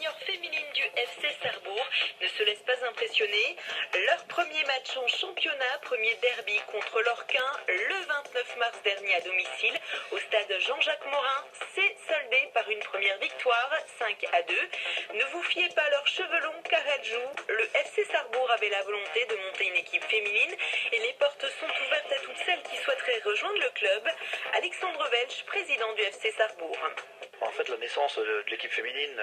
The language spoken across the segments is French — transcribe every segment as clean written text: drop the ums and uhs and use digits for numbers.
senior féminine du FC Sarrebourg ne se laisse pas impressionner. Leur premier match en championnat, premier derby contre l'Orquin, le 29 mars dernier à domicile, au stade Jean-Jacques Morin, s'est soldé par une première victoire, 5-2. Ne vous fiez pas à leurs cheveux longs car elles jouent. Le FC Sarrebourg avait la volonté de monter une équipe féminine et les portes sont ouvertes à toutes celles qui souhaiteraient rejoindre le club. Alexandre Welch, président du FC Sarrebourg. En fait, la naissance de l'équipe féminine,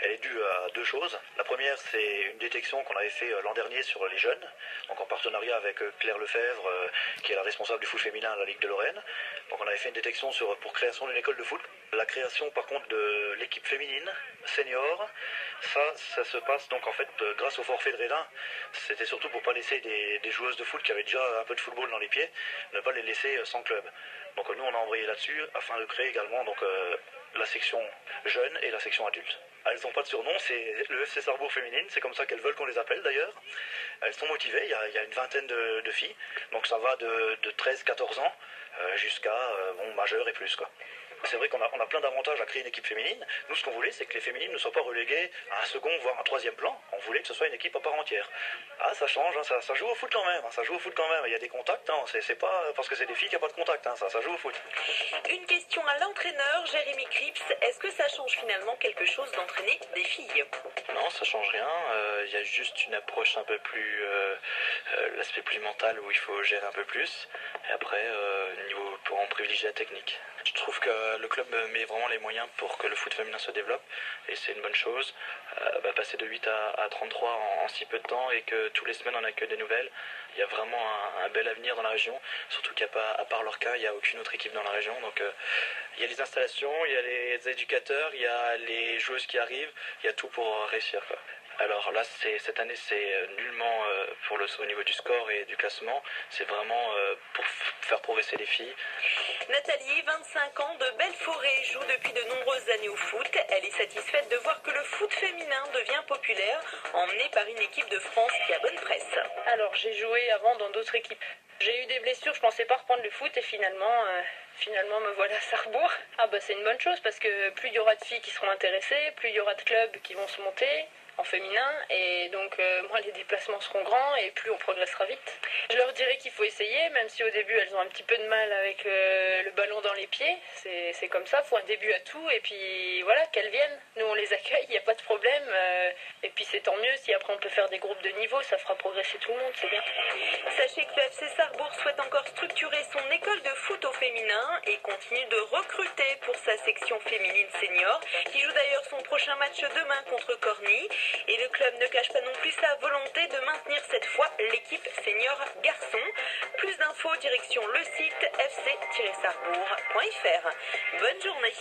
elle est due à deux choses. La première, c'est une détection qu'on avait fait l'an dernier sur les jeunes, donc en partenariat avec Claire Lefebvre, qui est la responsable du foot féminin à la Ligue de Lorraine. Donc on avait fait une détection pour création d'une école de foot. La création, par contre, de l'équipe féminine senior, ça se passe donc en fait grâce au forfait de Rédin. C'était surtout pour pas laisser des joueuses de foot qui avaient déjà un peu de football dans les pieds, ne pas les laisser sans club. Donc nous, on a embrayé là-dessus afin de créer également donc la section jeune et la section adulte. Elles n'ont pas de surnom, c'est le FC Sarrebourg féminine, c'est comme ça qu'elles veulent qu'on les appelle d'ailleurs. Elles sont motivées, il y a une vingtaine de filles, donc ça va de 13-14 ans jusqu'à majeures et plus, quoi. C'est vrai qu'on a plein d'avantages à créer une équipe féminine. Nous, ce qu'on voulait, c'est que les féminines ne soient pas reléguées à un second, voire un troisième plan. On voulait que ce soit une équipe à part entière. Ah, ça change, hein, ça joue au foot quand même. Hein, ça joue au foot quand même. Il y a des contacts, hein, c'est pas parce que c'est des filles qu'il n'y a pas de contact. Hein, ça joue au foot. Une question à l'entraîneur, Jérémy Krips. Est-ce que ça change finalement quelque chose d'entraîner des filles? Non, ça change rien. Il y a juste une approche un peu plus... l'aspect plus mental où il faut gérer un peu plus. Et après, niveau pour en privilégier la technique. Je trouve que le club met vraiment les moyens pour que le foot féminin se développe et c'est une bonne chose. Passer de 8 à 33 en si peu de temps et que tous les semaines on accueille des nouvelles, il y a vraiment un bel avenir dans la région. Surtout qu'à part l'Orca, il n'y a aucune autre équipe dans la région. Donc il y a les installations, il y a les éducateurs, il y a les joueuses qui arrivent, il y a tout pour réussir, quoi. Alors là, cette année, c'est nullement au niveau du score et du classement. C'est vraiment pour faire progresser les filles. Nathalie, 25 ans, de Belforêt, joue depuis de nombreuses années au foot. Elle est satisfaite de voir que le foot féminin devient populaire, emmené par une équipe de France qui a bonne presse. Alors, j'ai joué avant dans d'autres équipes. J'ai eu des blessures, je pensais pas reprendre le foot et finalement me voilà à Sarrebourg. C'est une bonne chose parce que plus il y aura de filles qui seront intéressées, plus il y aura de clubs qui vont se monter en féminin et donc moins les déplacements seront grands et plus on progressera vite. Je leur dirais qu'il faut essayer, même si au début elles ont un petit peu de mal avec le ballon dans les pieds, c'est comme ça, il faut un début à tout et puis voilà, qu'elles viennent, nous on les accueille, il n'y a pas de problème et puis c'est tant mieux si après on peut faire des groupes de niveau, ça fera progresser tout le monde, c'est bien. Sachez que le FC Sarrebourg souhaite encore structurer son école de foot au féminin et continue de recruter pour sa section féminine senior qui joue d'ailleurs son prochain match demain contre Corny. Et le club ne cache pas non plus sa volonté de maintenir cette fois l'équipe senior garçon. Plus d'infos direction le site fc-sarrebourg.fr. Bonne journée.